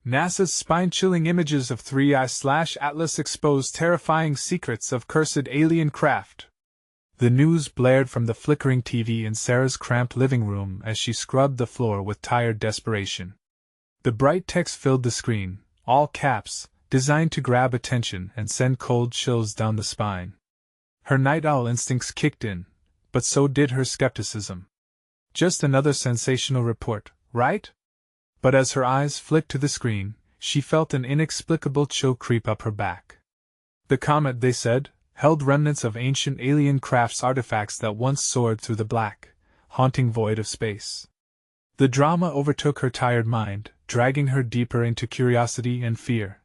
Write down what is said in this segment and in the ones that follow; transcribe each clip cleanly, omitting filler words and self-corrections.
NASA's spine-chilling images of 3I/Atlas expose terrifying secrets of cursed alien craft. The news blared from the flickering TV in Sarah's cramped living room as she scrubbed the floor with tired desperation. The bright text filled the screen, all caps, designed to grab attention and send cold chills down the spine. Her night owl instincts kicked in, but so did her skepticism. Just another sensational report, right? But as her eyes flicked to the screen, she felt an inexplicable chill creep up her back. The comet, they said, held remnants of ancient alien crafts, artifacts that once soared through the black, haunting void of space. The drama overtook her tired mind, dragging her deeper into curiosity and fear.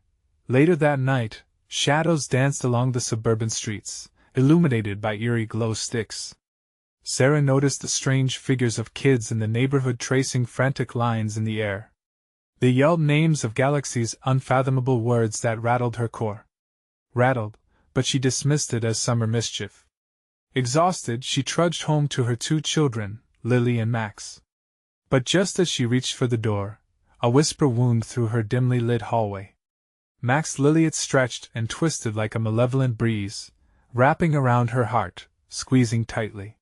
Later that night, shadows danced along the suburban streets, illuminated by eerie glow sticks. Sarah noticed the strange figures of kids in the neighborhood tracing frantic lines in the air. They yelled names of galaxies, unfathomable words that rattled her core. Rattled, but she dismissed it as summer mischief. Exhausted, she trudged home to her two children, Lily and Max. But just as she reached for the door, a whisper wound through her dimly lit hallway. Max Liliet stretched and twisted like a malevolent breeze, wrapping around her heart, squeezing tightly.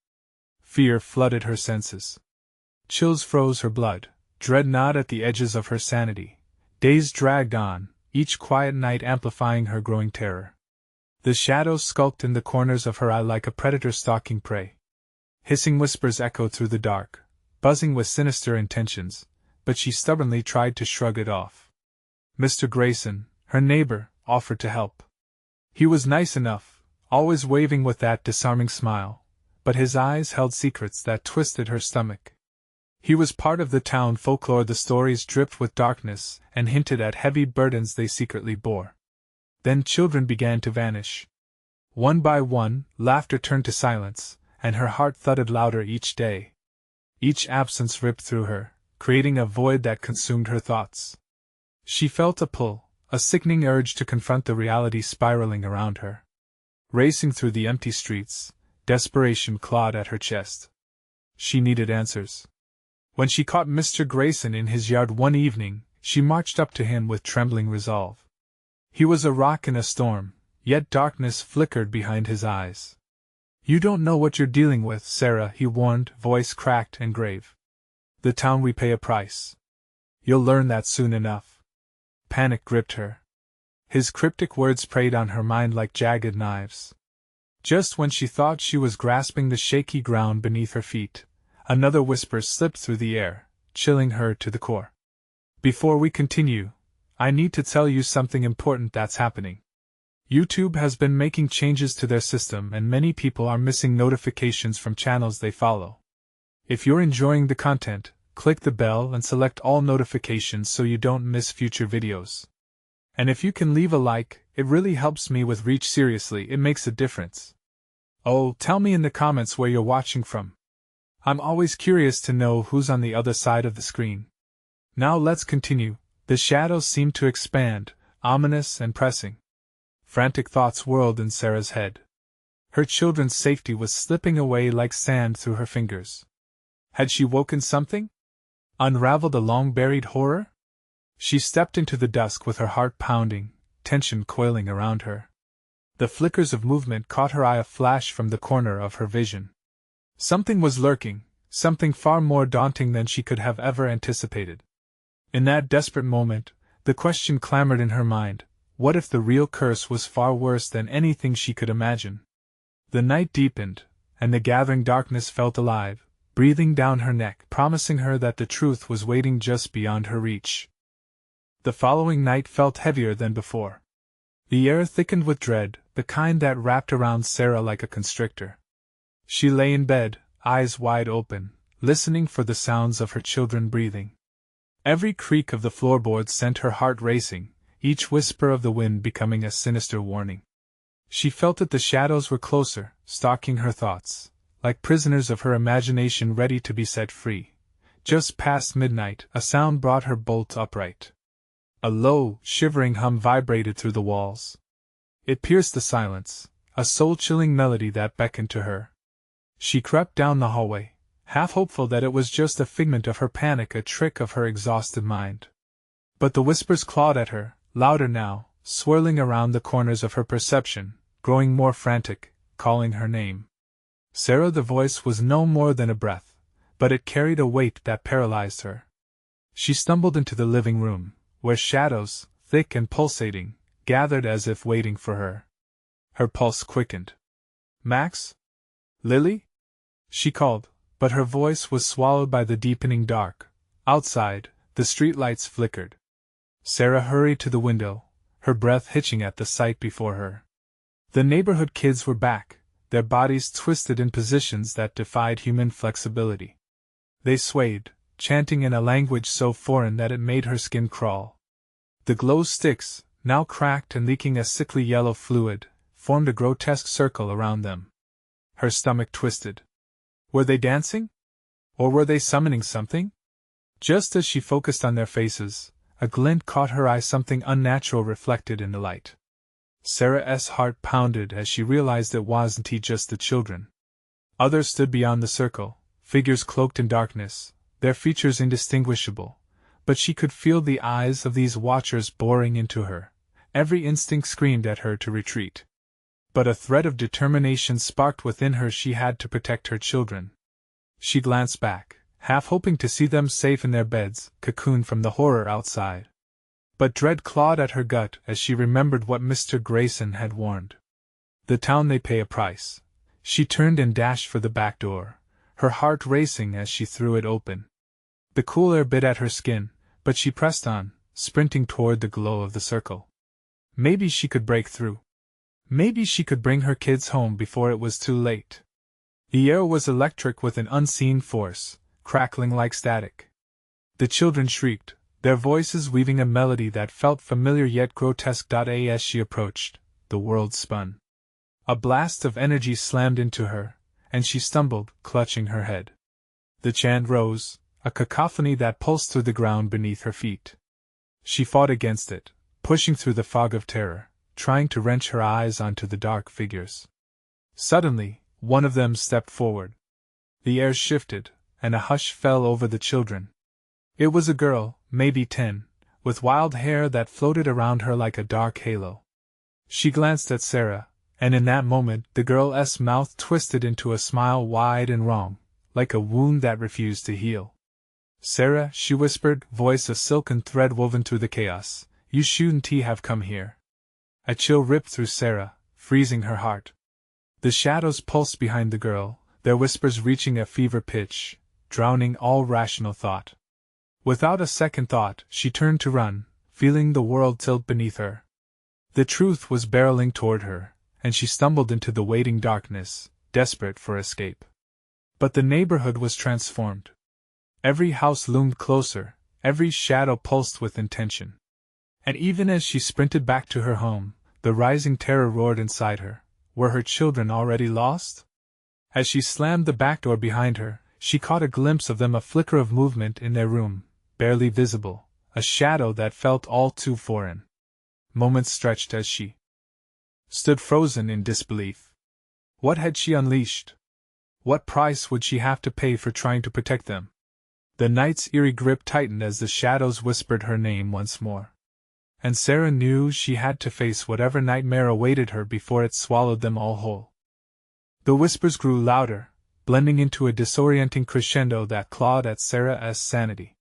Fear flooded her senses. Chills froze her blood, dread gnawed at the edges of her sanity. Days dragged on, each quiet night amplifying her growing terror. The shadows skulked in the corners of her eye like a predator stalking prey. Hissing whispers echoed through the dark, buzzing with sinister intentions, but she stubbornly tried to shrug it off. Mr. Grayson, her neighbor, offered to help. He was nice enough, always waving with that disarming smile, but his eyes held secrets that twisted her stomach. He was part of the town folklore, the stories dripped with darkness and hinted at heavy burdens they secretly bore. Then children began to vanish. One by one, laughter turned to silence, and her heart thudded louder each day. Each absence ripped through her, creating a void that consumed her thoughts. She felt a pull, a sickening urge to confront the reality spiraling around her. Racing through the empty streets, desperation clawed at her chest. She needed answers. When she caught Mr. Grayson in his yard one evening, she marched up to him with trembling resolve. He was a rock in a storm, yet darkness flickered behind his eyes. "You don't know what you're dealing with, Sarah," he warned, voice cracked and grave. "The town we pay a price. You'll learn that soon enough." Panic gripped her. His cryptic words preyed on her mind like jagged knives. Just when she thought she was grasping the shaky ground beneath her feet, another whisper slipped through the air, chilling her to the core. "Before we continue, I need to tell you something important that's happening. YouTube has been making changes to their system and many people are missing notifications from channels they follow. If you're enjoying the content, click the bell and select all notifications so you don't miss future videos. And if you can leave a like, it really helps me with reach. Seriously, it makes a difference. Oh, tell me in the comments where you're watching from. I'm always curious to know who's on the other side of the screen. Now let's continue. The shadows seemed to expand, ominous and pressing. Frantic thoughts whirled in Sarah's head. Her children's safety was slipping away like sand through her fingers. Had she woken something? Unraveled a long-buried horror? She stepped into the dusk with her heart pounding, tension coiling around her. The flickers of movement caught her eye, a flash from the corner of her vision. Something was lurking, something far more daunting than she could have ever anticipated. In that desperate moment, the question clamored in her mind: what if the real curse was far worse than anything she could imagine? The night deepened, and the gathering darkness felt alive, breathing down her neck, promising her that the truth was waiting just beyond her reach. The following night felt heavier than before. The air thickened with dread, the kind that wrapped around Sarah like a constrictor. She lay in bed, eyes wide open, listening for the sounds of her children breathing. Every creak of the floorboards sent her heart racing, each whisper of the wind becoming a sinister warning. She felt that the shadows were closer, stalking her thoughts, like prisoners of her imagination ready to be set free. Just past midnight, a sound brought her bolt upright. A low, shivering hum vibrated through the walls. It pierced the silence, a soul-chilling melody that beckoned to her. She crept down the hallway, half hopeful that it was just a figment of her panic, a trick of her exhausted mind. But the whispers clawed at her, louder now, swirling around the corners of her perception, growing more frantic, calling her name. Sarah, the voice was no more than a breath, but it carried a weight that paralyzed her. She stumbled into the living room, where shadows, thick and pulsating, gathered as if waiting for her. Her pulse quickened. "Max? Lily?" she called, but her voice was swallowed by the deepening dark. Outside, the streetlights flickered. Sarah hurried to the window, her breath hitching at the sight before her. The neighborhood kids were back, their bodies twisted in positions that defied human flexibility. They swayed, chanting in a language so foreign that it made her skin crawl. The glow sticks, now cracked and leaking a sickly yellow fluid, formed a grotesque circle around them. Her stomach twisted. Were they dancing? Or were they summoning something? Just as she focused on their faces, a glint caught her eye, something unnatural reflected in the light. Sarah's heart pounded as she realized it wasn't just the children. Others stood beyond the circle, figures cloaked in darkness, their features indistinguishable, but she could feel the eyes of these watchers boring into her. Every instinct screamed at her to retreat. But a thread of determination sparked within her. She had to protect her children. She glanced back, half hoping to see them safe in their beds, cocooned from the horror outside. But dread clawed at her gut as she remembered what Mr. Grayson had warned. The town, they pay a price. She turned and dashed for the back door, her heart racing as she threw it open. The cool air bit at her skin, but she pressed on, sprinting toward the glow of the circle. Maybe she could break through. Maybe she could bring her kids home before it was too late. The air was electric with an unseen force, crackling like static. The children shrieked, their voices weaving a melody that felt familiar yet grotesque. As she approached, the world spun. A blast of energy slammed into her, and she stumbled, clutching her head. The chant rose, a cacophony that pulsed through the ground beneath her feet. She fought against it, pushing through the fog of terror, trying to wrench her eyes onto the dark figures. Suddenly, one of them stepped forward. The air shifted, and a hush fell over the children. It was a girl, maybe 10, with wild hair that floated around her like a dark halo. She glanced at Sarah, and in that moment the girl's mouth twisted into a smile wide and wrong, like a wound that refused to heal. "Sarah," she whispered, voice a silken thread woven through the chaos, "you shouldn't have come here." A chill ripped through Sarah, freezing her heart. The shadows pulsed behind the girl, their whispers reaching a fever pitch, drowning all rational thought. Without a second thought, she turned to run, feeling the world tilt beneath her. The truth was barreling toward her, and she stumbled into the waiting darkness, desperate for escape. But the neighborhood was transformed. Every house loomed closer, every shadow pulsed with intention. And even as she sprinted back to her home, the rising terror roared inside her. Were her children already lost? As she slammed the back door behind her, she caught a glimpse of them, a flicker of movement in their room, barely visible, a shadow that felt all too foreign. Moments stretched as she stood frozen in disbelief. What had she unleashed? What price would she have to pay for trying to protect them? The night's eerie grip tightened as the shadows whispered her name once more. And Sarah knew she had to face whatever nightmare awaited her before it swallowed them all whole. The whispers grew louder, blending into a disorienting crescendo that clawed at Sarah's sanity.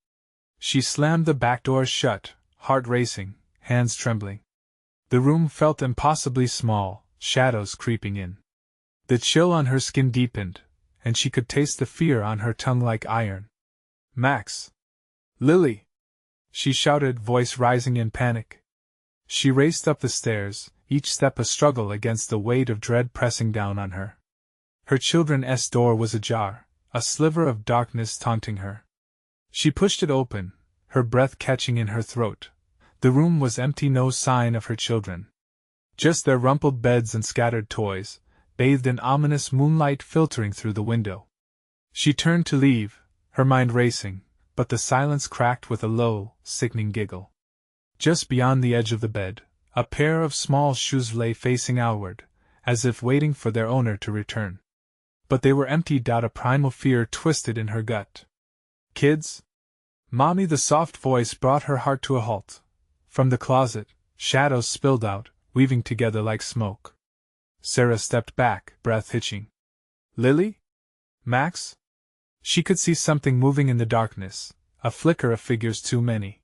She slammed the back door shut, heart racing, hands trembling. The room felt impossibly small, shadows creeping in. The chill on her skin deepened, and she could taste the fear on her tongue like iron. "Max! Lily!" she shouted, voice rising in panic. She raced up the stairs, each step a struggle against the weight of dread pressing down on her. Her children's door was ajar, a sliver of darkness taunting her. She pushed it open, her breath catching in her throat. The room was empty, no sign of her children. Just their rumpled beds and scattered toys, bathed in ominous moonlight filtering through the window. She turned to leave, her mind racing, but the silence cracked with a low, sickening giggle. Just beyond the edge of the bed, a pair of small shoes lay facing outward, as if waiting for their owner to return. But they were empty. A primal fear twisted in her gut. "Kids? Mommy, the soft voice brought her heart to a halt. From the closet, shadows spilled out, weaving together like smoke. Sarah stepped back, breath hitching. Lily? Max? She could see something moving in the darkness, a flicker of figures too many.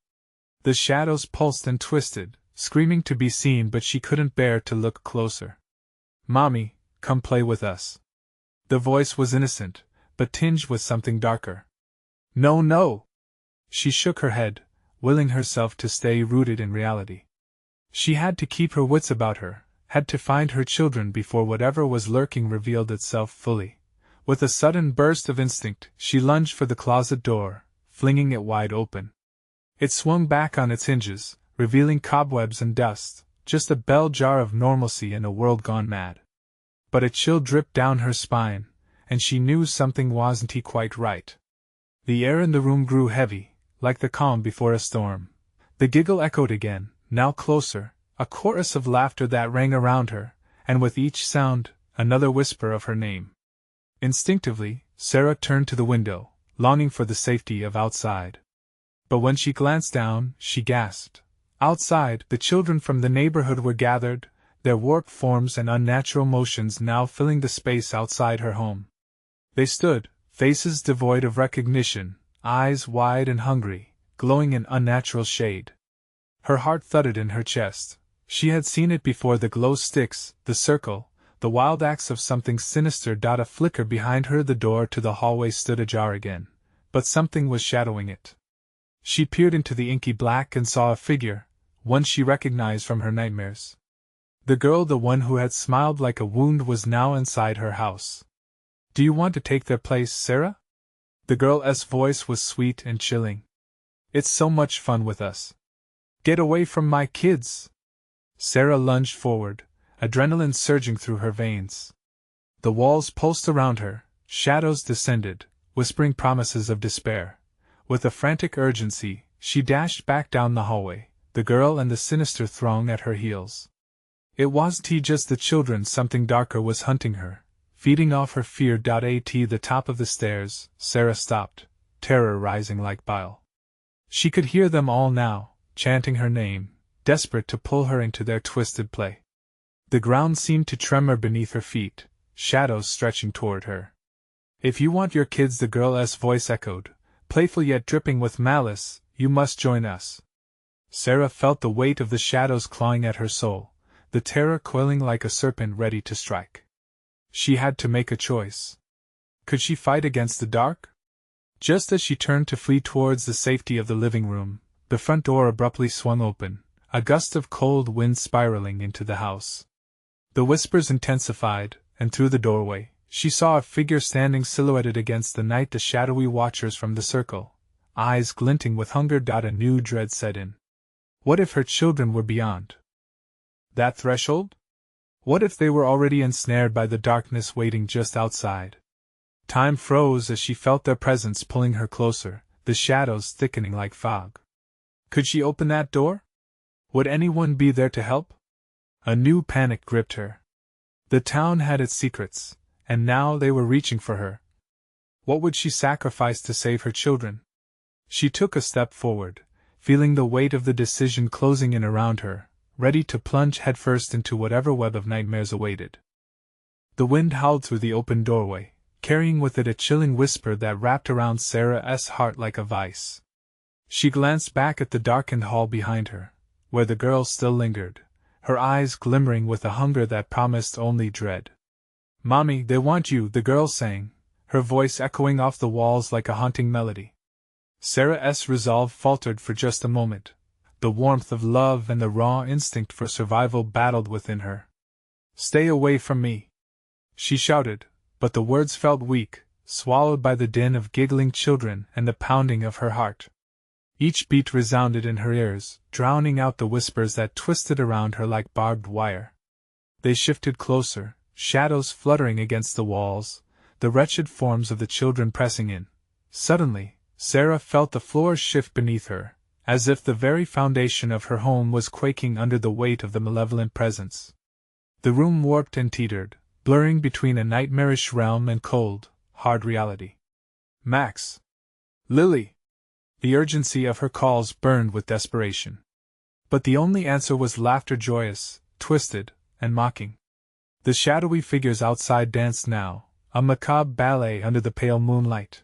The shadows pulsed and twisted, screaming to be seen, but she couldn't bear to look closer. Mommy, come play with us. The voice was innocent, but tinged with something darker. No, no! She shook her head, willing herself to stay rooted in reality. She had to keep her wits about her, had to find her children before whatever was lurking revealed itself fully. With a sudden burst of instinct, she lunged for the closet door, flinging it wide open. It swung back on its hinges, revealing cobwebs and dust, just a bell jar of normalcy in a world gone mad. But a chill dripped down her spine, and she knew something wasn't quite right. The air in the room grew heavy, like the calm before a storm. The giggle echoed again, now closer, a chorus of laughter that rang around her, and with each sound, another whisper of her name. Instinctively, Sarah turned to the window, longing for the safety of outside. But when she glanced down, she gasped. Outside, the children from the neighborhood were gathered, their warped forms and unnatural motions now filling the space outside her home. They stood, faces devoid of recognition, eyes wide and hungry, glowing in unnatural shade. Her heart thudded in her chest. She had seen it before: the glow sticks, the circle, the wild acts of something sinister. A flicker behind her, the door to the hallway stood ajar again, but something was shadowing it. She peered into the inky black and saw a figure, one she recognized from her nightmares. The girl, the one who had smiled like a wound, was now inside her house. Do you want to take their place, Sarah? The girl's voice was sweet and chilling. It's so much fun with us. Get away from my kids! Sarah lunged forward, adrenaline surging through her veins. The walls pulsed around her, shadows descended, whispering promises of despair. With a frantic urgency, she dashed back down the hallway, the girl and the sinister throng at her heels. It wasn't just the children, something darker was hunting her, feeding off her fear. At the top of the stairs, Sarah stopped, terror rising like bile. She could hear them all now, chanting her name, desperate to pull her into their twisted play. The ground seemed to tremor beneath her feet, shadows stretching toward her. If you want your kids, the girl's voice echoed, playful yet dripping with malice, you must join us. Sarah felt the weight of the shadows clawing at her soul, the terror coiling like a serpent ready to strike. She had to make a choice. Could she fight against the dark? Just as she turned to flee towards the safety of the living room, the front door abruptly swung open, a gust of cold wind spiraling into the house. The whispers intensified, and through the doorway, she saw a figure standing silhouetted against the night, the shadowy watchers from the circle, eyes glinting with hunger. A new dread set in. What if her children were beyond that threshold? What if they were already ensnared by the darkness waiting just outside? Time froze as she felt their presence pulling her closer, the shadows thickening like fog. Could she open that door? Would anyone be there to help? A new panic gripped her. The town had its secrets, and now they were reaching for her. What would she sacrifice to save her children? She took a step forward, feeling the weight of the decision closing in around her, ready to plunge headfirst into whatever web of nightmares awaited. The wind howled through the open doorway, carrying with it a chilling whisper that wrapped around Sarah's heart like a vice. She glanced back at the darkened hall behind her, where the girl still lingered, her eyes glimmering with a hunger that promised only dread. Mommy, they want you, the girl sang, her voice echoing off the walls like a haunting melody. Sarah's resolve faltered for just a moment. The warmth of love and the raw instinct for survival battled within her. Stay away from me, she shouted, but the words felt weak, swallowed by the din of giggling children and the pounding of her heart. Each beat resounded in her ears, drowning out the whispers that twisted around her like barbed wire. They shifted closer, shadows fluttering against the walls, the wretched forms of the children pressing in. Suddenly, Sarah felt the floor shift beneath her, as if the very foundation of her home was quaking under the weight of the malevolent presence. The room warped and teetered, blurring between a nightmarish realm and cold, hard reality. Max! Lily! The urgency of her calls burned with desperation. But the only answer was laughter, joyous, twisted, and mocking. The shadowy figures outside danced now, a macabre ballet under the pale moonlight.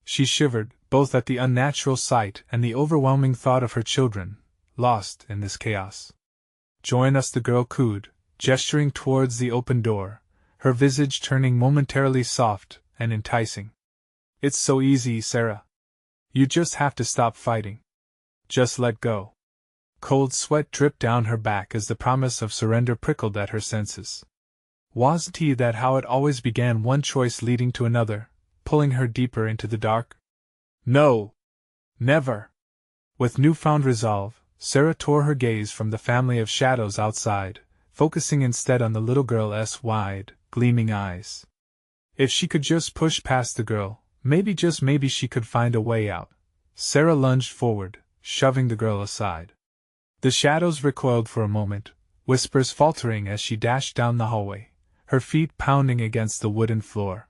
She shivered, both at the unnatural sight and the overwhelming thought of her children, lost in this chaos. "Join us," the girl cooed, gesturing towards the open door, her visage turning momentarily soft and enticing. "It's so easy, Sarah. You just have to stop fighting. Just let go." Cold sweat dripped down her back as the promise of surrender prickled at her senses. Wasn't that how it always began, one choice leading to another, pulling her deeper into the dark? No! Never! With newfound resolve, Sarah tore her gaze from the family of shadows outside, focusing instead on the little girl's wide, gleaming eyes. If she could just push past the girl, maybe, just maybe, she could find a way out. Sarah lunged forward, shoving the girl aside. The shadows recoiled for a moment, whispers faltering as she dashed down the hallway, her feet pounding against the wooden floor.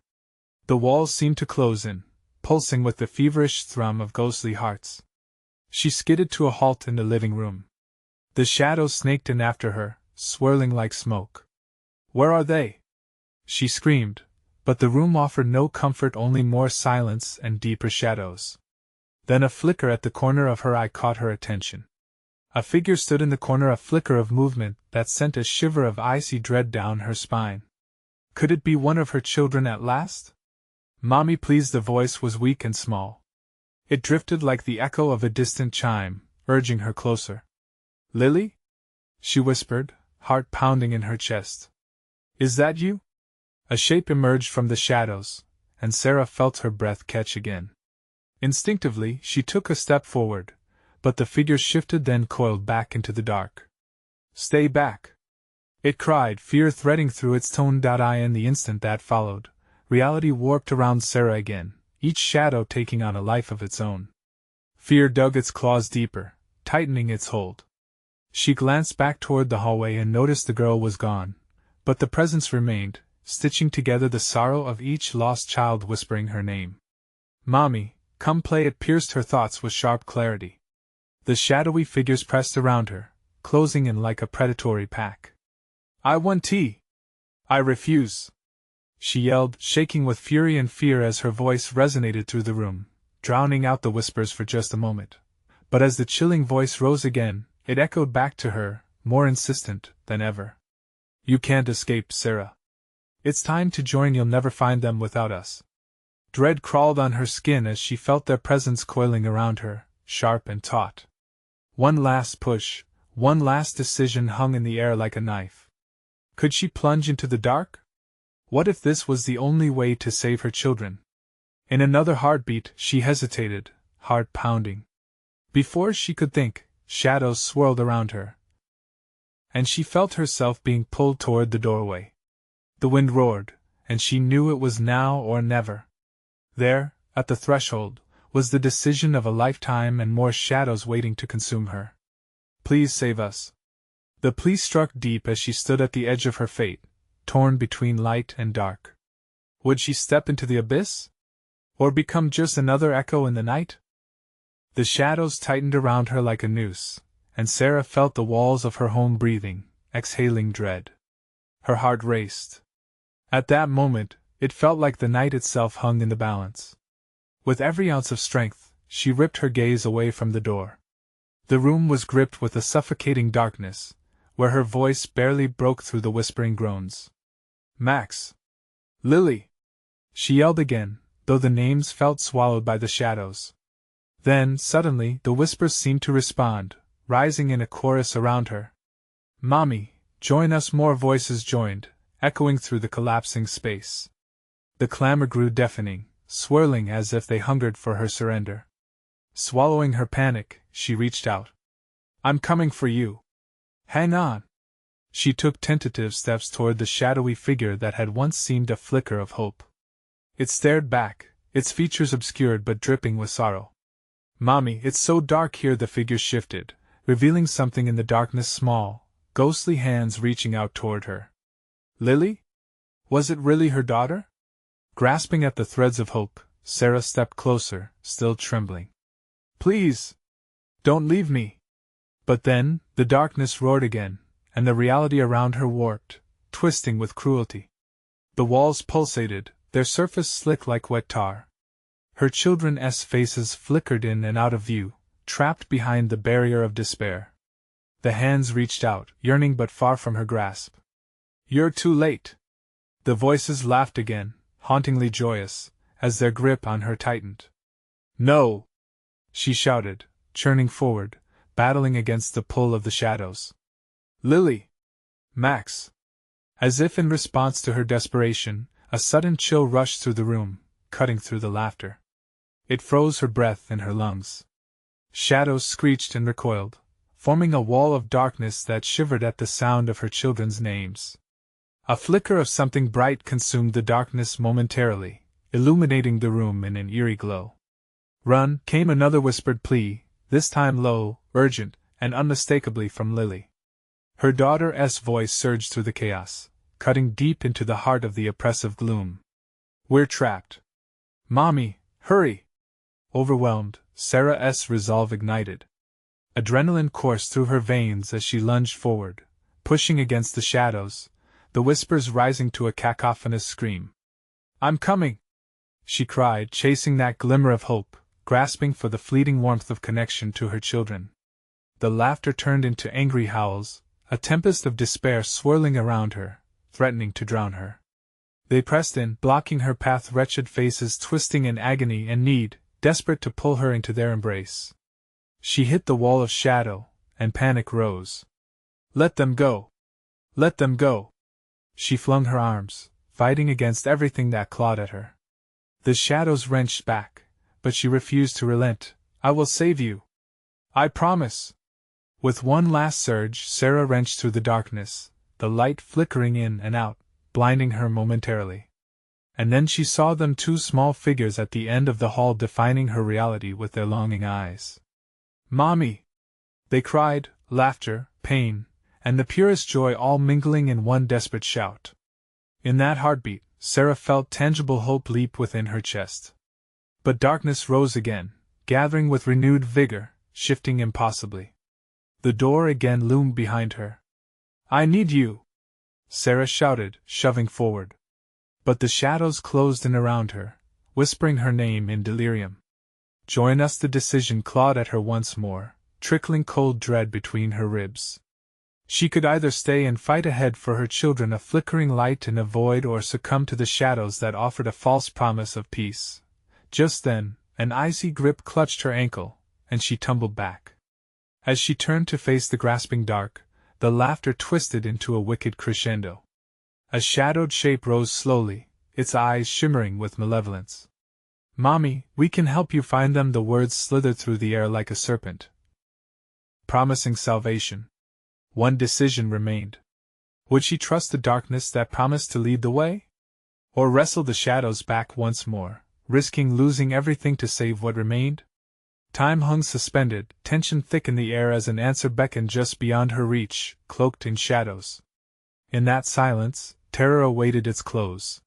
The walls seemed to close in, pulsing with the feverish thrum of ghostly hearts. She skidded to a halt in the living room. The shadows snaked in after her, swirling like smoke. "Where are they?" she screamed, but the room offered no comfort, only more silence and deeper shadows. Then a flicker at the corner of her eye caught her attention. A figure stood in the corner, a flicker of movement that sent a shiver of icy dread down her spine. Could it be one of her children at last? "Mommy, please." The voice was weak and small. It drifted like the echo of a distant chime, urging her closer. "Lily?" she whispered, heart pounding in her chest. "Is that you?" A shape emerged from the shadows, and Sarah felt her breath catch again. Instinctively, she took a step forward, but the figure shifted, then coiled back into the dark. "Stay back!" it cried, fear threading through its toned eye. In the instant that followed, reality warped around Sarah again, each shadow taking on a life of its own. Fear dug its claws deeper, tightening its hold. She glanced back toward the hallway and noticed the girl was gone, but the presence remained, stitching together the sorrow of each lost child, whispering her name. "Mommy, come play." It pierced her thoughts with sharp clarity. The shadowy figures pressed around her, closing in like a predatory pack. "I want tea." "I refuse," she yelled, shaking with fury and fear as her voice resonated through the room, drowning out the whispers for just a moment. But as the chilling voice rose again, it echoed back to her, more insistent than ever. "You can't escape, Sarah. It's time to join. You'll never find them without us." Dread crawled on her skin as she felt their presence coiling around her, sharp and taut. One last push, one last decision hung in the air like a knife. Could she plunge into the dark? What if this was the only way to save her children? In another heartbeat, she hesitated, heart pounding. Before she could think, shadows swirled around her, and she felt herself being pulled toward the doorway. The wind roared, and she knew it was now or never. There, at the threshold, was the decision of a lifetime, and more shadows waiting to consume her. "Please save us." The plea struck deep as she stood at the edge of her fate, torn between light and dark. Would she step into the abyss? Or become just another echo in the night? The shadows tightened around her like a noose, and Sarah felt the walls of her home breathing, exhaling dread. Her heart raced. At that moment, it felt like the night itself hung in the balance. With every ounce of strength, she ripped her gaze away from the door. The room was gripped with a suffocating darkness, where her voice barely broke through the whispering groans. "Max! Lily!" she yelled again, though the names felt swallowed by the shadows. Then, suddenly, the whispers seemed to respond, rising in a chorus around her. "Mommy, join us!" More voices joined, echoing through the collapsing space. The clamor grew deafening, swirling as if they hungered for her surrender. Swallowing her panic, she reached out. "I'm coming for you. Hang on." She took tentative steps toward the shadowy figure that had once seemed a flicker of hope. It stared back, its features obscured but dripping with sorrow. "Mommy, it's so dark here." The figure shifted, revealing something in the darkness, small, ghostly hands reaching out toward her. Lily? Was it really her daughter? Grasping at the threads of hope, Sarah stepped closer, still trembling. Please! Don't leave me! But then, the darkness roared again, and the reality around her warped, twisting with cruelty. The walls pulsated, their surface slick like wet tar. Her children's faces flickered in and out of view, trapped behind the barrier of despair. The hands reached out, yearning but far from her grasp. You're too late! The voices laughed again, hauntingly joyous, as their grip on her tightened. No! She shouted, churning forward, battling against the pull of the shadows. Lily! Max! As if in response to her desperation, a sudden chill rushed through the room, cutting through the laughter. It froze her breath in her lungs. Shadows screeched and recoiled, forming a wall of darkness that shivered at the sound of her children's names. A flicker of something bright consumed the darkness momentarily, illuminating the room in an eerie glow. Run! Came another whispered plea, this time low, urgent, and unmistakably from Lily. Her daughter's voice surged through the chaos, cutting deep into the heart of the oppressive gloom. We're trapped. Mommy, hurry! Overwhelmed, Sarah's resolve ignited. Adrenaline coursed through her veins as she lunged forward, pushing against the shadows, the whispers rising to a cacophonous scream. I'm coming! She cried, chasing that glimmer of hope, grasping for the fleeting warmth of connection to her children. The laughter turned into angry howls, a tempest of despair swirling around her, threatening to drown her. They pressed in, blocking her path, wretched faces twisting in agony and need, desperate to pull her into their embrace. She hit the wall of shadow, and panic rose. Let them go! Let them go! She flung her arms, fighting against everything that clawed at her. The shadows wrenched back, but she refused to relent. I will save you! I promise! With one last surge, Sarah wrenched through the darkness, the light flickering in and out, blinding her momentarily. And then she saw them, two small figures at the end of the hall, defining her reality with their longing eyes. Mommy! They cried, laughter, pain, and the purest joy all mingling in one desperate shout. In that heartbeat, Sarah felt tangible hope leap within her chest. But darkness rose again, gathering with renewed vigor, shifting impossibly. The door again loomed behind her. I need you! Sarah shouted, shoving forward. But the shadows closed in around her, whispering her name in delirium. Join us! The decision clawed at her once more, trickling cold dread between her ribs. She could either stay and fight ahead for her children, a flickering light in a void, or succumb to the shadows that offered a false promise of peace. Just then, an icy grip clutched her ankle, and she tumbled back. As she turned to face the grasping dark, the laughter twisted into a wicked crescendo. A shadowed shape rose slowly, its eyes shimmering with malevolence. Mommy, we can help you find them. The words slithered through the air like a serpent, promising salvation. One decision remained. Would she trust the darkness that promised to lead the way? Or wrestle the shadows back once more, risking losing everything to save what remained? Time hung suspended, tension thick in the air as an answer beckoned just beyond her reach, cloaked in shadows. In that silence, terror awaited its close.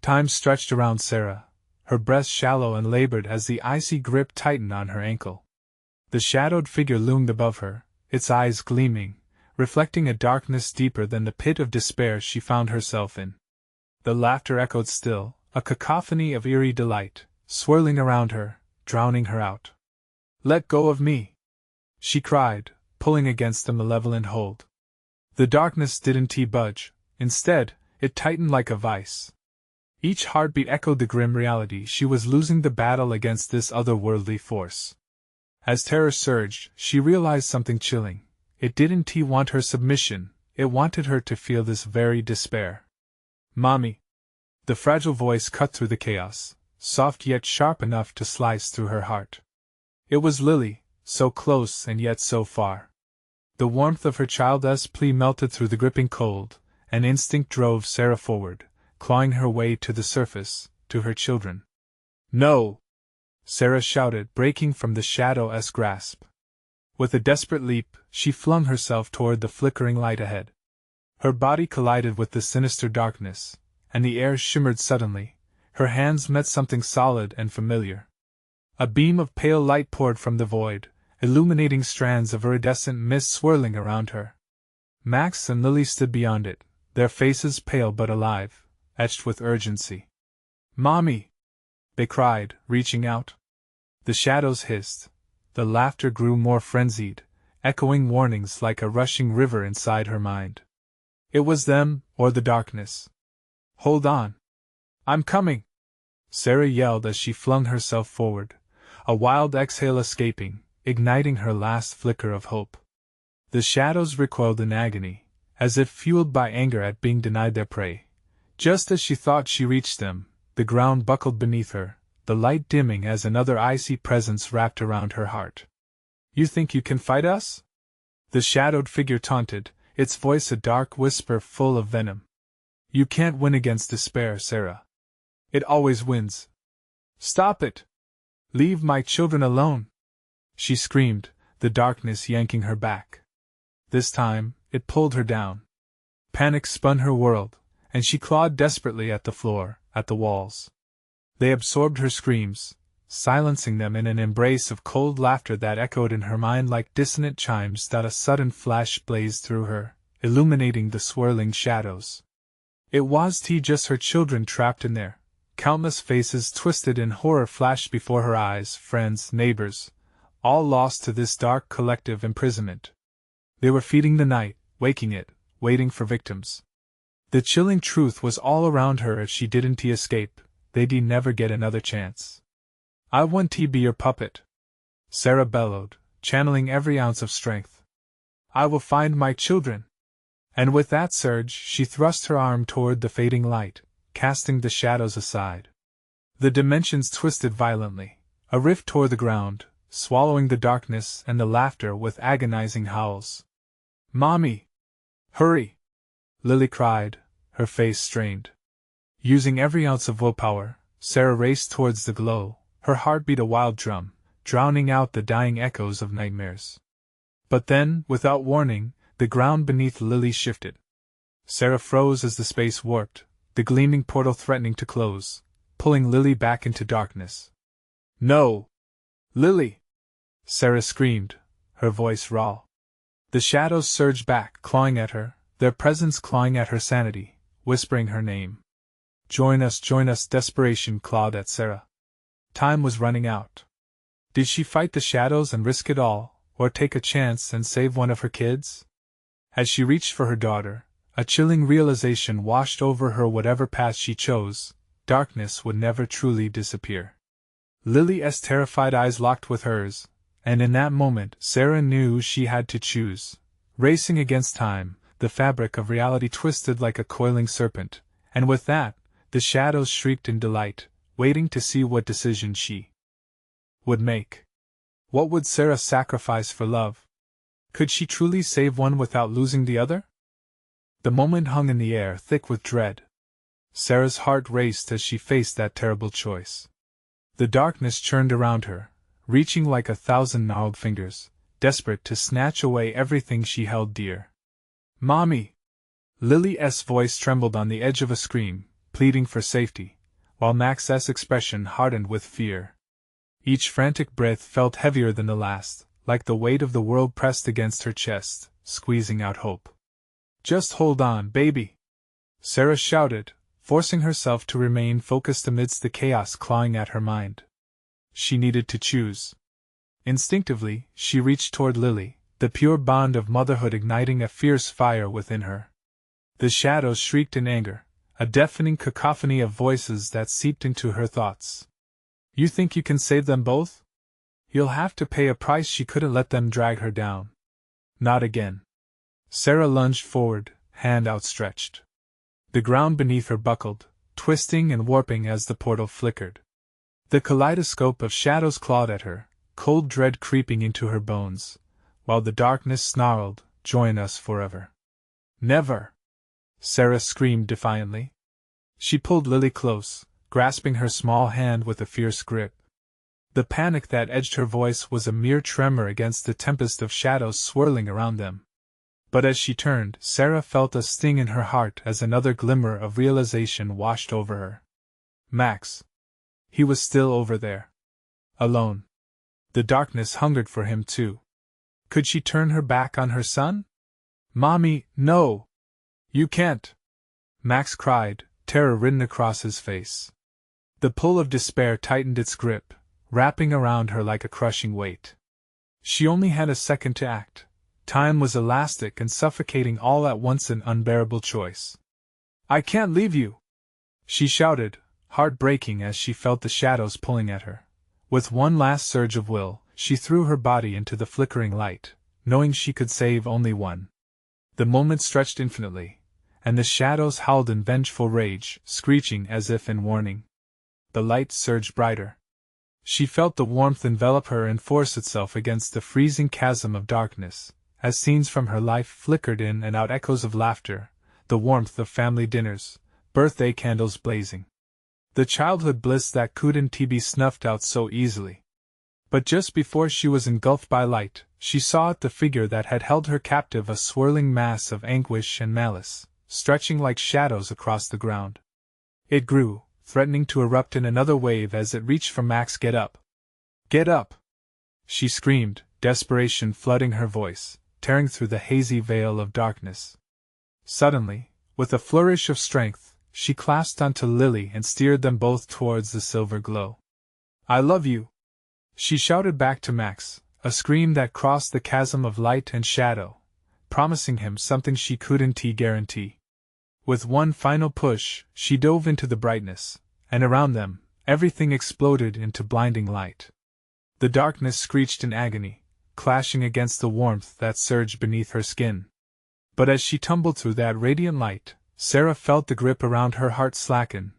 Time stretched around Sarah, her breath shallow and labored as the icy grip tightened on her ankle. The shadowed figure loomed above her, its eyes gleaming, reflecting a darkness deeper than the pit of despair she found herself in. The laughter echoed still, a cacophony of eerie delight, swirling around her, drowning her out. Let go of me! She cried, pulling against the malevolent hold. The darkness didn't budge. Instead, it tightened like a vice. Each heartbeat echoed the grim reality she was losing the battle against this otherworldly force. As terror surged, she realized something chilling. It didn't want her submission, it wanted her to feel this very despair. Mommy! The fragile voice cut through the chaos, soft yet sharp enough to slice through her heart. It was Lily, so close and yet so far. The warmth of her child's plea melted through the gripping cold, and instinct drove Sarah forward, clawing her way to the surface, to her children. No! Sarah shouted, breaking from the shadow's grasp. With a desperate leap, she flung herself toward the flickering light ahead. Her body collided with the sinister darkness, and the air shimmered suddenly. Her hands met something solid and familiar. A beam of pale light poured from the void, illuminating strands of iridescent mist swirling around her. Max and Lily stood beyond it, their faces pale but alive, etched with urgency. "Mommy!" they cried, reaching out. The shadows hissed. The laughter grew more frenzied, echoing warnings like a rushing river inside her mind. It was them, or the darkness. "Hold on! I'm coming!" Sarah yelled as she flung herself forward, a wild exhale escaping, igniting her last flicker of hope. The shadows recoiled in agony, as if fueled by anger at being denied their prey. Just as she thought she reached them, the ground buckled beneath her, the light dimming as another icy presence wrapped around her heart. "You think you can fight us?" the shadowed figure taunted, its voice a dark whisper full of venom. "You can't win against despair, Sarah. It always wins. Stop it! Leave my children alone!" she screamed, the darkness yanking her back. This time, it pulled her down. Panic spun her world, and she clawed desperately at the floor, at the walls. They absorbed her screams, silencing them in an embrace of cold laughter that echoed in her mind like dissonant chimes. A sudden flash blazed through her, illuminating the swirling shadows. It was just her children trapped in there. Countless faces twisted in horror flashed before her eyes, friends, neighbors, all lost to this dark collective imprisonment. They were feeding the night, waking it, waiting for victims. The chilling truth was all around her. If she didn't escape, they'd never get another chance. "I want to be your puppet," Sarah bellowed, channeling every ounce of strength. "I will find my children." And with that surge, she thrust her arm toward the fading light, casting the shadows aside. The dimensions twisted violently. A rift tore the ground, swallowing the darkness and the laughter with agonizing howls. "Mommy! Hurry!" Lily cried, her face strained. Using every ounce of willpower, Sarah raced towards the glow, her heartbeat a wild drum, drowning out the dying echoes of nightmares. But then, without warning, the ground beneath Lily shifted. Sarah froze as the space warped, the gleaming portal threatening to close, pulling Lily back into darkness. "No! Lily!" Sarah screamed, her voice raw. The shadows surged back, clawing at her, their presence clawing at her sanity, whispering her name. Join us, desperation clawed at Sarah. Time was running out. Did she fight the shadows and risk it all, or take a chance and save one of her kids? As she reached for her daughter, a chilling realization washed over her. Whatever path she chose, darkness would never truly disappear. Lily's terrified eyes locked with hers, and in that moment Sarah knew she had to choose. Racing against time, the fabric of reality twisted like a coiling serpent, and with that, the shadows shrieked in delight, waiting to see what decision she would make. What would Sarah sacrifice for love? Could she truly save one without losing the other? The moment hung in the air, thick with dread. Sarah's heart raced as she faced that terrible choice. The darkness churned around her, reaching like 1,000 gnarled fingers, desperate to snatch away everything she held dear. "Mommy!" Lily's voice trembled on the edge of a scream, pleading for safety, while Max's expression hardened with fear. Each frantic breath felt heavier than the last, like the weight of the world pressed against her chest, squeezing out hope. "Just hold on, baby!" Sarah shouted, forcing herself to remain focused amidst the chaos clawing at her mind. She needed to choose. Instinctively, she reached toward Lily, the pure bond of motherhood igniting a fierce fire within her. The shadows shrieked in anger, a deafening cacophony of voices that seeped into her thoughts. "You think you can save them both? You'll have to pay a price." She couldn't let them drag her down. Not again. Sarah lunged forward, hand outstretched. The ground beneath her buckled, twisting and warping as the portal flickered. The kaleidoscope of shadows clawed at her, cold dread creeping into her bones, while the darkness snarled, "Join us forever." "Never!" Sarah screamed defiantly. She pulled Lily close, grasping her small hand with a fierce grip. The panic that edged her voice was a mere tremor against the tempest of shadows swirling around them. But as she turned, Sarah felt a sting in her heart as another glimmer of realization washed over her. Max. He was still over there. Alone. The darkness hungered for him too. Could she turn her back on her son? Mommy, no! You can't! Max cried, terror written across his face. The pull of despair tightened its grip, wrapping around her like a crushing weight. She only had a second to act. Time was elastic and suffocating all at once, an unbearable choice. I can't leave you! She shouted, heart breaking as she felt the shadows pulling at her. With one last surge of will, she threw her body into the flickering light, knowing she could save only one. The moment stretched infinitely, and the shadows howled in vengeful rage, screeching as if in warning. The light surged brighter. She felt the warmth envelop her and force itself against the freezing chasm of darkness, as scenes from her life flickered in and out, echoes of laughter, the warmth of family dinners, birthday candles blazing. The childhood bliss that couldn't be snuffed out so easily. But just before she was engulfed by light, she saw at the figure that had held her captive, a swirling mass of anguish and malice, stretching like shadows across the ground. It grew, threatening to erupt in another wave as it reached for Max. Get up! Get up! She screamed, desperation flooding her voice, tearing through the hazy veil of darkness. Suddenly, with a flourish of strength, she clasped onto Lily and steered them both towards the silver glow. I love you! She shouted back to Max, a scream that crossed the chasm of light and shadow, promising him something she couldn't guarantee. With one final push, she dove into the brightness, and around them, everything exploded into blinding light. The darkness screeched in agony, clashing against the warmth that surged beneath her skin. But as she tumbled through that radiant light, Sarah felt the grip around her heart slacken,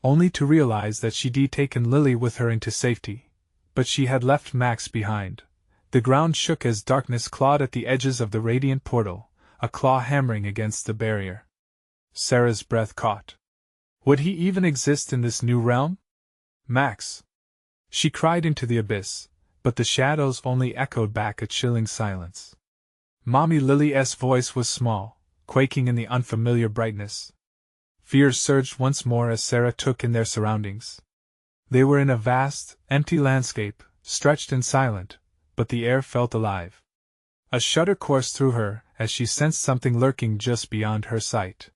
only to realize that she'd taken Lily with her into safety, but she had left Max behind. The ground shook as darkness clawed at the edges of the radiant portal, a claw hammering against the barrier. Sarah's breath caught. Would he even exist in this new realm? Max! She cried into the abyss, but the shadows only echoed back a chilling silence. Mommy. Lily's voice was small, quaking in the unfamiliar brightness. Fear surged once more as Sarah took in their surroundings. They were in a vast, empty landscape, stretched and silent, but the air felt alive. A shudder coursed through her as she sensed something lurking just beyond her sight.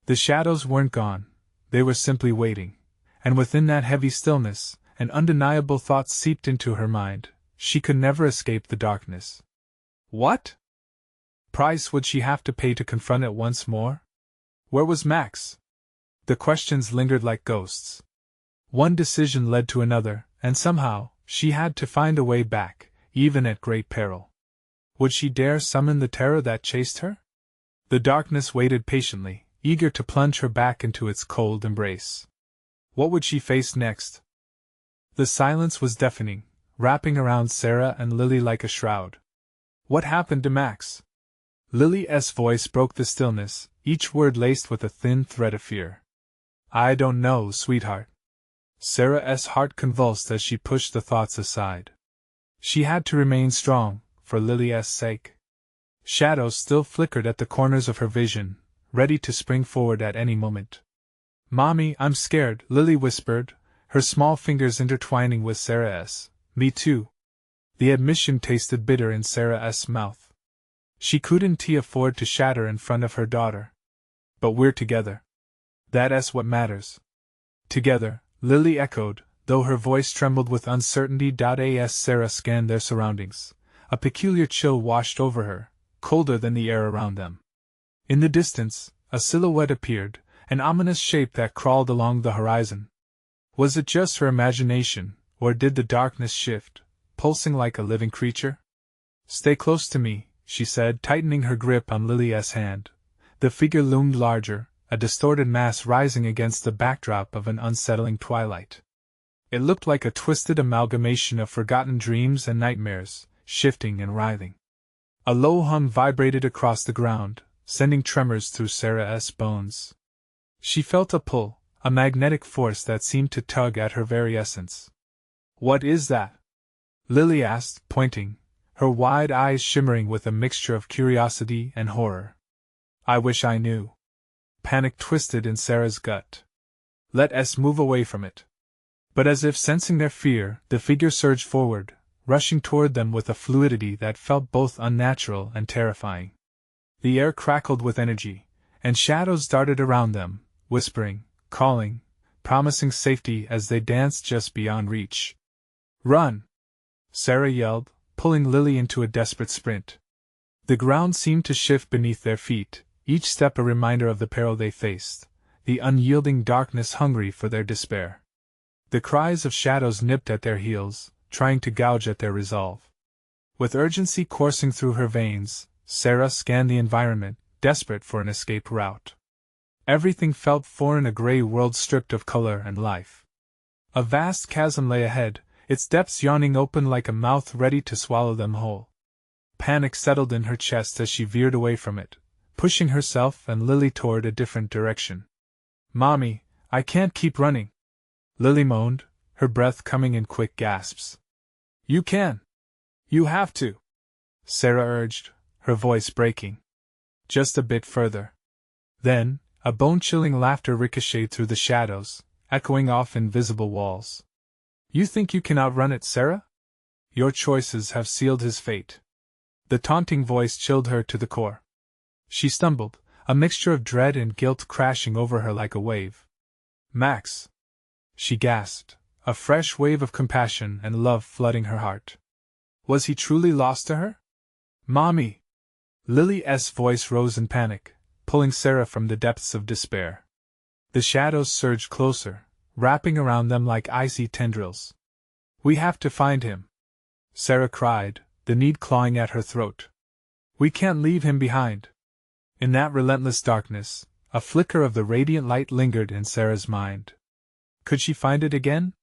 The shadows weren't gone, they were simply waiting, and within that heavy stillness, an undeniable thought seeped into her mind: she could never escape the darkness. What price would she have to pay to confront it once more? Where was Max? The questions lingered like ghosts. One decision led to another, and somehow, she had to find a way back, even at great peril. Would she dare summon the terror that chased her? The darkness waited patiently, eager to plunge her back into its cold embrace. What would she face next? The silence was deafening, wrapping around Sarah and Lily like a shroud. What happened to Max? Lily's voice broke the stillness, each word laced with a thin thread of fear. I don't know, sweetheart. Sarah's heart convulsed as she pushed the thoughts aside. She had to remain strong, for Lily's sake. Shadows still flickered at the corners of her vision, ready to spring forward at any moment. Mommy, I'm scared, Lily whispered, her small fingers intertwining with Sarah's. Me too. The admission tasted bitter in Sarah's mouth. She couldn't afford to shatter in front of her daughter. But we're together. That's what matters. Together, Lily echoed, though her voice trembled with uncertainty. As Sarah scanned their surroundings, a peculiar chill washed over her, colder than the air around them. In the distance, a silhouette appeared, an ominous shape that crawled along the horizon. Was it just her imagination, or did the darkness shift, pulsing like a living creature? Stay close to me, she said, tightening her grip on Lily's hand. The figure loomed larger, a distorted mass rising against the backdrop of an unsettling twilight. It looked like a twisted amalgamation of forgotten dreams and nightmares, shifting and writhing. A low hum vibrated across the ground, sending tremors through Sarah's bones. She felt a pull, a magnetic force that seemed to tug at her very essence. What is that? Lily asked, pointing, her wide eyes shimmering with a mixture of curiosity and horror. I wish I knew. Panic twisted in Sarah's gut. Let us move away from it. But as if sensing their fear, the figure surged forward, rushing toward them with a fluidity that felt both unnatural and terrifying. The air crackled with energy, and shadows darted around them, whispering, calling, promising safety as they danced just beyond reach. "Run!" Sarah yelled, pulling Lily into a desperate sprint. The ground seemed to shift beneath their feet, each step a reminder of the peril they faced, the unyielding darkness hungry for their despair. The cries of shadows nipped at their heels, trying to gouge at their resolve. With urgency coursing through her veins, Sarah scanned the environment, desperate for an escape route. Everything felt foreign, a gray world stripped of color and life. A vast chasm lay ahead, its depths yawning open like a mouth ready to swallow them whole. Panic settled in her chest as she veered away from it, pushing herself and Lily toward a different direction. "Mommy, I can't keep running," Lily moaned, her breath coming in quick gasps. "You can. You have to," Sarah urged, her voice breaking. "Just a bit further." Then, a bone-chilling laughter ricocheted through the shadows, echoing off invisible walls. "You think you can outrun it, Sarah? Your choices have sealed his fate." The taunting voice chilled her to the core. She stumbled, a mixture of dread and guilt crashing over her like a wave. "Max!" she gasped, a fresh wave of compassion and love flooding her heart. Was he truly lost to her? "Mommy!" Lily's voice rose in panic, pulling Sarah from the depths of despair. The shadows surged closer, wrapping around them like icy tendrils. "We have to find him!" Sarah cried, the need clawing at her throat. "We can't leave him behind." In that relentless darkness, a flicker of the radiant light lingered in Sarah's mind. Could she find it again?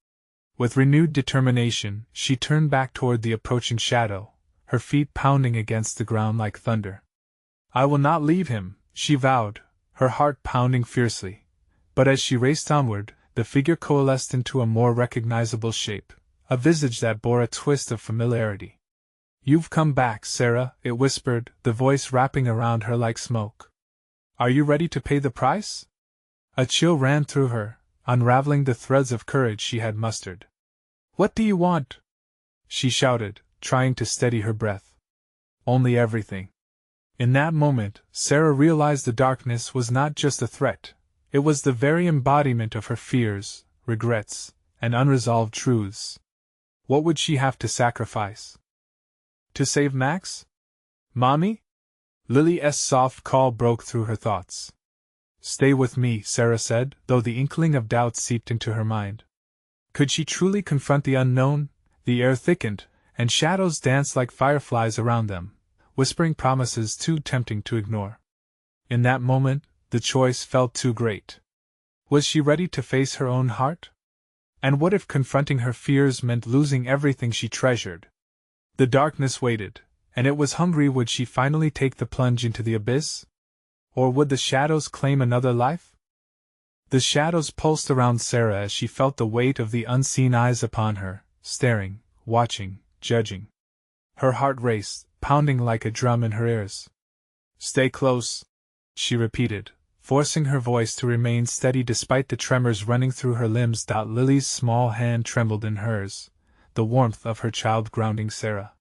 With renewed determination, she turned back toward the approaching shadow, her feet pounding against the ground like thunder. "I will not leave him," she vowed, her heart pounding fiercely. But as she raced onward, the figure coalesced into a more recognizable shape, a visage that bore a twist of familiarity. "You've come back, Sarah," it whispered, the voice wrapping around her like smoke. "Are you ready to pay the price?" A chill ran through her, unraveling the threads of courage she had mustered. "What do you want?" she shouted, trying to steady her breath. "Only everything." In that moment, Sarah realized the darkness was not just a threat, it was the very embodiment of her fears, regrets, and unresolved truths. What would she have to sacrifice? To save Max? "Mommy?" Lily's soft call broke through her thoughts. "Stay with me," Sarah said, though the inkling of doubt seeped into her mind. Could she truly confront the unknown? The air thickened, and shadows danced like fireflies around them, whispering promises too tempting to ignore. In that moment, the choice felt too great. Was she ready to face her own heart? And what if confronting her fears meant losing everything she treasured? The darkness waited, and it was hungry. Would she finally take the plunge into the abyss? Or would the shadows claim another life? The shadows pulsed around Sarah as she felt the weight of the unseen eyes upon her, staring, watching, judging. Her heart raced, pounding like a drum in her ears. "Stay close," she repeated, forcing her voice to remain steady despite the tremors running through her limbs. Lily's small hand trembled in hers, the warmth of her child grounding Sarah.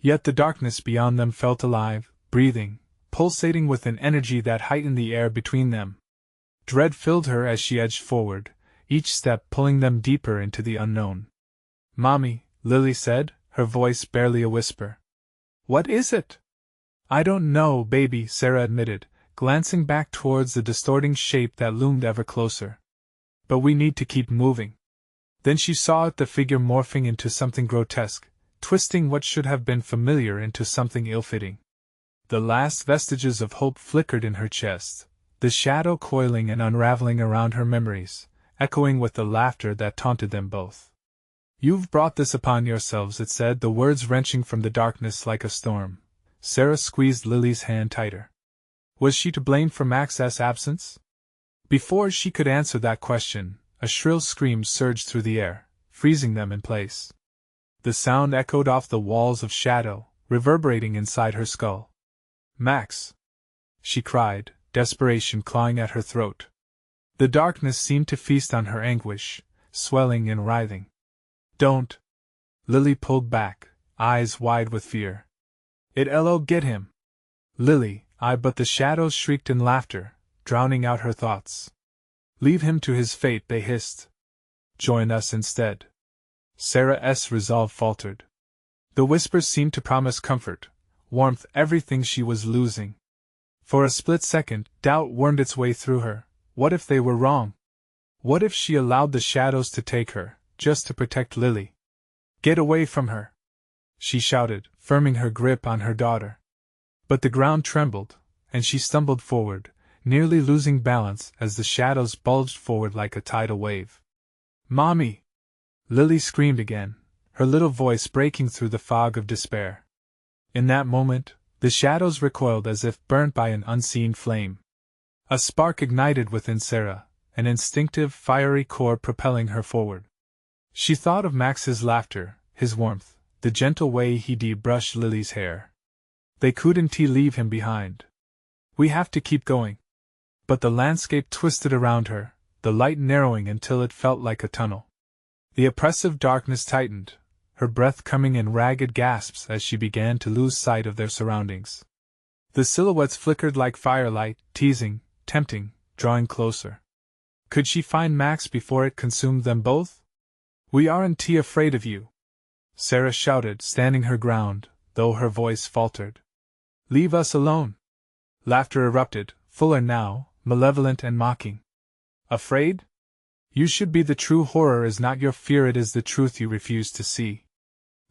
Yet the darkness beyond them felt alive, breathing, pulsating with an energy that heightened the air between them. Dread filled her as she edged forward, each step pulling them deeper into the unknown. "Mommy," Lily said, her voice barely a whisper. "What is it?" "I don't know, baby," Sarah admitted, glancing back towards the distorting shape that loomed ever closer. "But we need to keep moving." Then she saw it, the figure morphing into something grotesque, twisting what should have been familiar into something ill-fitting. The last vestiges of hope flickered in her chest, the shadow coiling and unraveling around her memories, echoing with the laughter that taunted them both. "You've brought this upon yourselves," it said, the words wrenching from the darkness like a storm. Sarah squeezed Lily's hand tighter. Was she to blame for Max's absence? Before she could answer that question, a shrill scream surged through the air, freezing them in place. The sound echoed off the walls of shadow, reverberating inside her skull. "Max!" she cried, desperation clawing at her throat. The darkness seemed to feast on her anguish, swelling and writhing. Don't! Lily pulled back, eyes wide with fear. It'll get him! Lily, but the shadows shrieked in laughter, drowning out her thoughts. Leave him to his fate, they hissed. Join us instead. Sarah's resolve faltered. The whispers seemed to promise comfort, warmth, everything she was losing. For a split second, doubt wormed its way through her. What if they were wrong? What if she allowed the shadows to take her, just to protect Lily? Get away from her! She shouted, firming her grip on her daughter. But the ground trembled, and she stumbled forward, nearly losing balance as the shadows bulged forward like a tidal wave. Mommy! Lily screamed again, her little voice breaking through the fog of despair. In that moment, the shadows recoiled as if burnt by an unseen flame. A spark ignited within Sarah, an instinctive, fiery core propelling her forward. She thought of Max's laughter, his warmth, the gentle way he brushed Lily's hair. They couldn't leave him behind. We have to keep going. But the landscape twisted around her, the light narrowing until it felt like a tunnel. The oppressive darkness tightened, her breath coming in ragged gasps as she began to lose sight of their surroundings. The silhouettes flickered like firelight, teasing, tempting, drawing closer. Could she find Max before it consumed them both? We aren't afraid of you, Sarah shouted, standing her ground, though her voice faltered. Leave us alone. Laughter erupted, fuller now, malevolent and mocking. Afraid? You should be. The true horror is not your fear, it is the truth you refuse to see.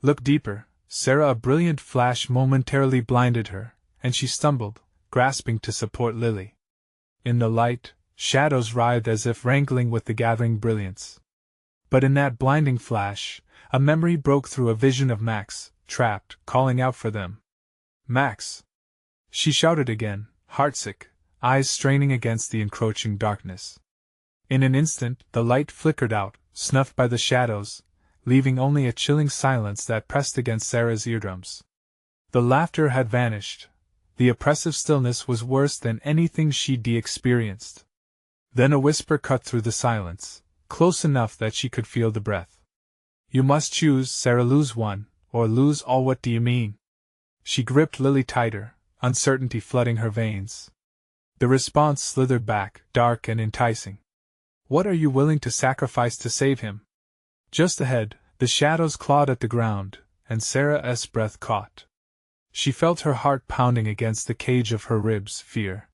Look deeper, Sarah. A brilliant flash momentarily blinded her, and she stumbled, grasping to support Lily. In the light, shadows writhed as if wrangling with the gathering brilliance. But in that blinding flash, a memory broke through, a vision of Max, trapped, calling out for them. Max! She shouted again, heartsick, eyes straining against the encroaching darkness. In an instant, the light flickered out, snuffed by the shadows, leaving only a chilling silence that pressed against Sarah's eardrums. The laughter had vanished. The oppressive stillness was worse than anything she'd experienced. Then a whisper cut through the silence, close enough that she could feel the breath. You must choose, Sarah. Lose one, or lose all. What do you mean? She gripped Lily tighter, uncertainty flooding her veins. The response slithered back, dark and enticing. What are you willing to sacrifice to save him? Just ahead, the shadows clawed at the ground, and Sarah's breath caught. She felt her heart pounding against the cage of her ribs, fear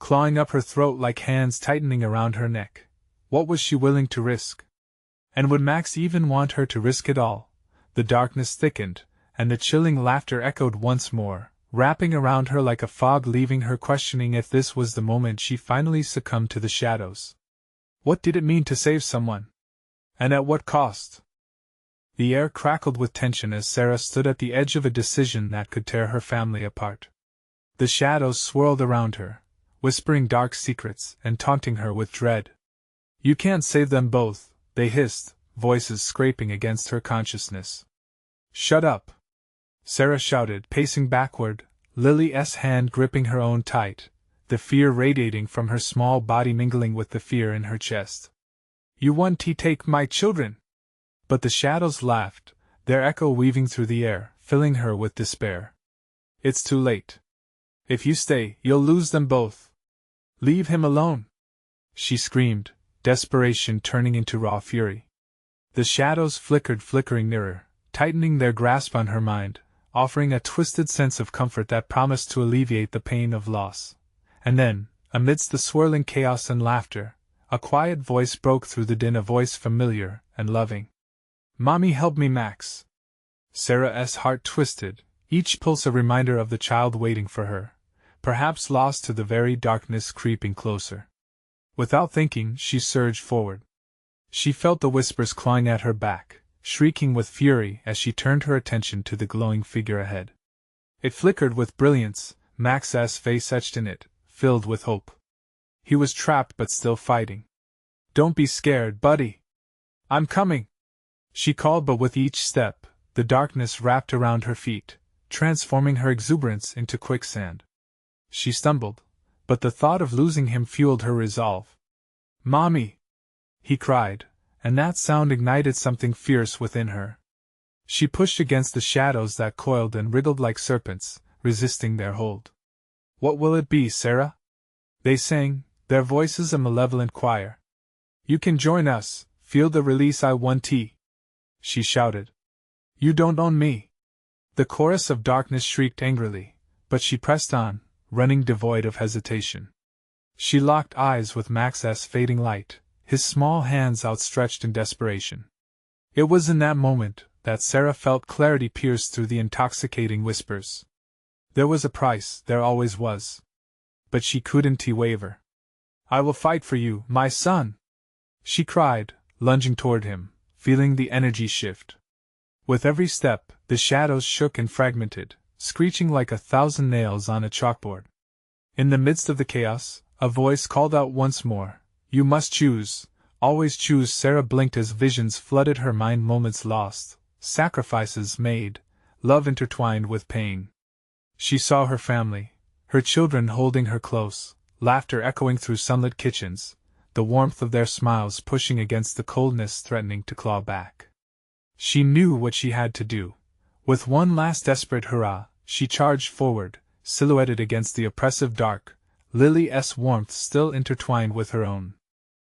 clawing up her throat like hands tightening around her neck. What was she willing to risk? And would Max even want her to risk it all? The darkness thickened, and the chilling laughter echoed once more, wrapping around her like a fog, leaving her questioning if this was the moment she finally succumbed to the shadows. What did it mean to save someone? And at what cost? The air crackled with tension as Sarah stood at the edge of a decision that could tear her family apart. The shadows swirled around her, whispering dark secrets and taunting her with dread. You can't save them both, they hissed, voices scraping against her consciousness. Shut up! Sarah shouted, pacing backward, Lily's hand gripping her own tight, the fear radiating from her small body mingling with the fear in her chest. You want to take my children? But the shadows laughed, their echo weaving through the air, filling her with despair. It's too late. If you stay, you'll lose them both. Leave him alone! She screamed, desperation turning into raw fury. The shadows flickering nearer, tightening their grasp on her mind, offering a twisted sense of comfort that promised to alleviate the pain of loss. And then, amidst the swirling chaos and laughter, a quiet voice broke through the din, a voice familiar and loving. Mommy, help me, Max! Sarah's heart twisted, each pulse a reminder of the child waiting for her, perhaps lost to the very darkness creeping closer. Without thinking, she surged forward. She felt the whispers clawing at her back, shrieking with fury as she turned her attention to the glowing figure ahead. It flickered with brilliance, Max's face etched in it, filled with hope. He was trapped but still fighting. Don't be scared, buddy. I'm coming! She called, but with each step, the darkness wrapped around her feet, transforming her exuberance into quicksand. She stumbled, but the thought of losing him fueled her resolve. Mommy! He cried, and that sound ignited something fierce within her. She pushed against the shadows that coiled and wriggled like serpents, resisting their hold. "What will it be, Sarah?" they sang, their voices a malevolent choir. "You can join us, feel the release I want," she shouted. "You don't own me." The chorus of darkness shrieked angrily, but she pressed on, running devoid of hesitation. She locked eyes with Max's fading light, his small hands outstretched in desperation. It was in that moment that Sarah felt clarity pierce through the intoxicating whispers. There was a price, there always was. But she couldn't waver. "I will fight for you, my son!" she cried, lunging toward him, feeling the energy shift. With every step, the shadows shook and fragmented, screeching like 1,000 nails on a chalkboard. In the midst of the chaos, a voice called out once more, "You must choose, always choose." Sarah blinked as visions flooded her mind, moments lost, sacrifices made, love intertwined with pain. She saw her family, her children holding her close, laughter echoing through sunlit kitchens, the warmth of their smiles pushing against the coldness threatening to claw back. She knew what she had to do. With one last desperate hurrah, she charged forward, silhouetted against the oppressive dark, Lily's warmth still intertwined with her own.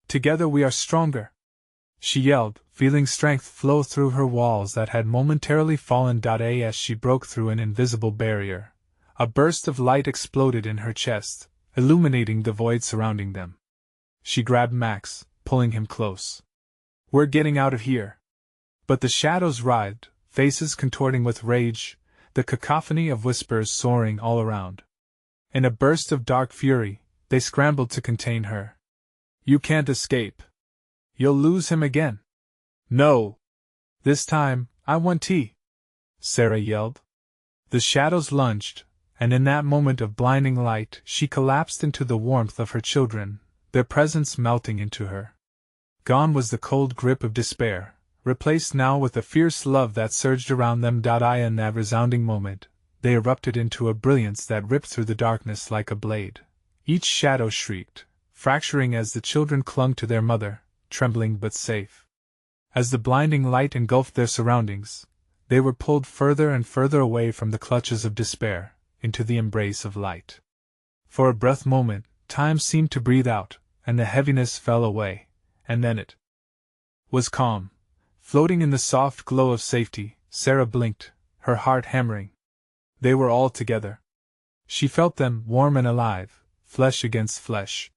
"Together we are stronger!" she yelled, feeling strength flow through her walls that had momentarily fallen. As she broke through an invisible barrier, a burst of light exploded in her chest, illuminating the void surrounding them. She grabbed Max, pulling him close. "We're getting out of here!" But the shadows writhed, faces contorting with rage, the cacophony of whispers soaring all around. In a burst of dark fury, they scrambled to contain her. "You can't escape. You'll lose him again." "No! This time, I want tea!" Sarah yelled. The shadows lunged, and in that moment of blinding light she collapsed into the warmth of her children, their presence melting into her. Gone was the cold grip of despair, replaced now with the fierce love that surged around them. In that resounding moment, they erupted into a brilliance that ripped through the darkness like a blade. Each shadow shrieked, fracturing as the children clung to their mother, trembling but safe. As the blinding light engulfed their surroundings, they were pulled further and further away from the clutches of despair, into the embrace of light. For a breath moment, time seemed to breathe out, and the heaviness fell away, and then it was calm. Floating in the soft glow of safety, Sarah blinked, her heart hammering. They were all together. She felt them, warm and alive, flesh against flesh.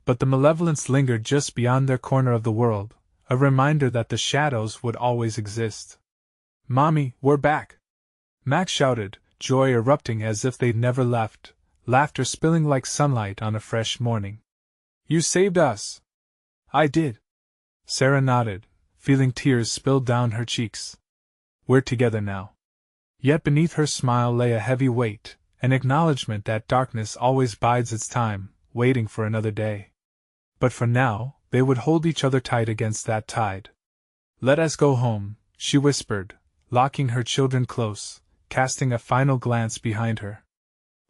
But the malevolence lingered just beyond their corner of the world, a reminder that the shadows would always exist. "Mommy, we're back!" Max shouted, joy erupting as if they'd never left, laughter spilling like sunlight on a fresh morning. "You saved us!" "I did." Sarah nodded, feeling tears spill down her cheeks. "We're together now." Yet beneath her smile lay a heavy weight, an acknowledgement that darkness always bides its time, waiting for another day. But for now, they would hold each other tight against that tide. "Let us go home," she whispered, locking her children close, casting a final glance behind her.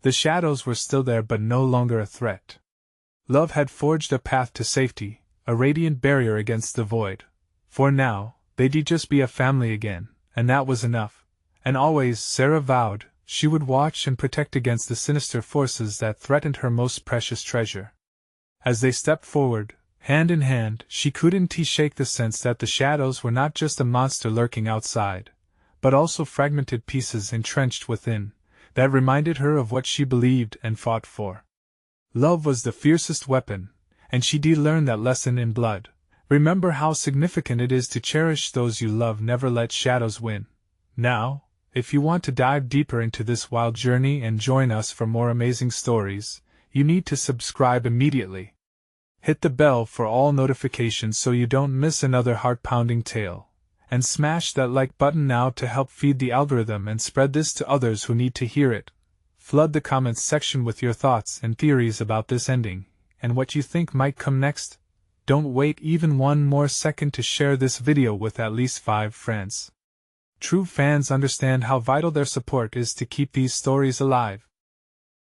The shadows were still there but no longer a threat. Love had forged a path to safety, a radiant barrier against the void. For now, they'd just be a family again, and that was enough. And always, Sarah vowed, she would watch and protect against the sinister forces that threatened her most precious treasure. As they stepped forward, hand in hand, she couldn't shake the sense that the shadows were not just a monster lurking outside, but also fragmented pieces entrenched within, that reminded her of what she believed and fought for. Love was the fiercest weapon, and she'd learned that lesson in blood. Remember how significant it is to cherish those you love. Never let shadows win. Now, if you want to dive deeper into this wild journey and join us for more amazing stories, you need to subscribe immediately. Hit the bell for all notifications so you don't miss another heart-pounding tale, and smash that like button now to help feed the algorithm and spread this to others who need to hear it. Flood the comments section with your thoughts and theories about this ending, and what you think might come next. Don't wait even one more second to share this video with at least 5 friends. True fans understand how vital their support is to keep these stories alive.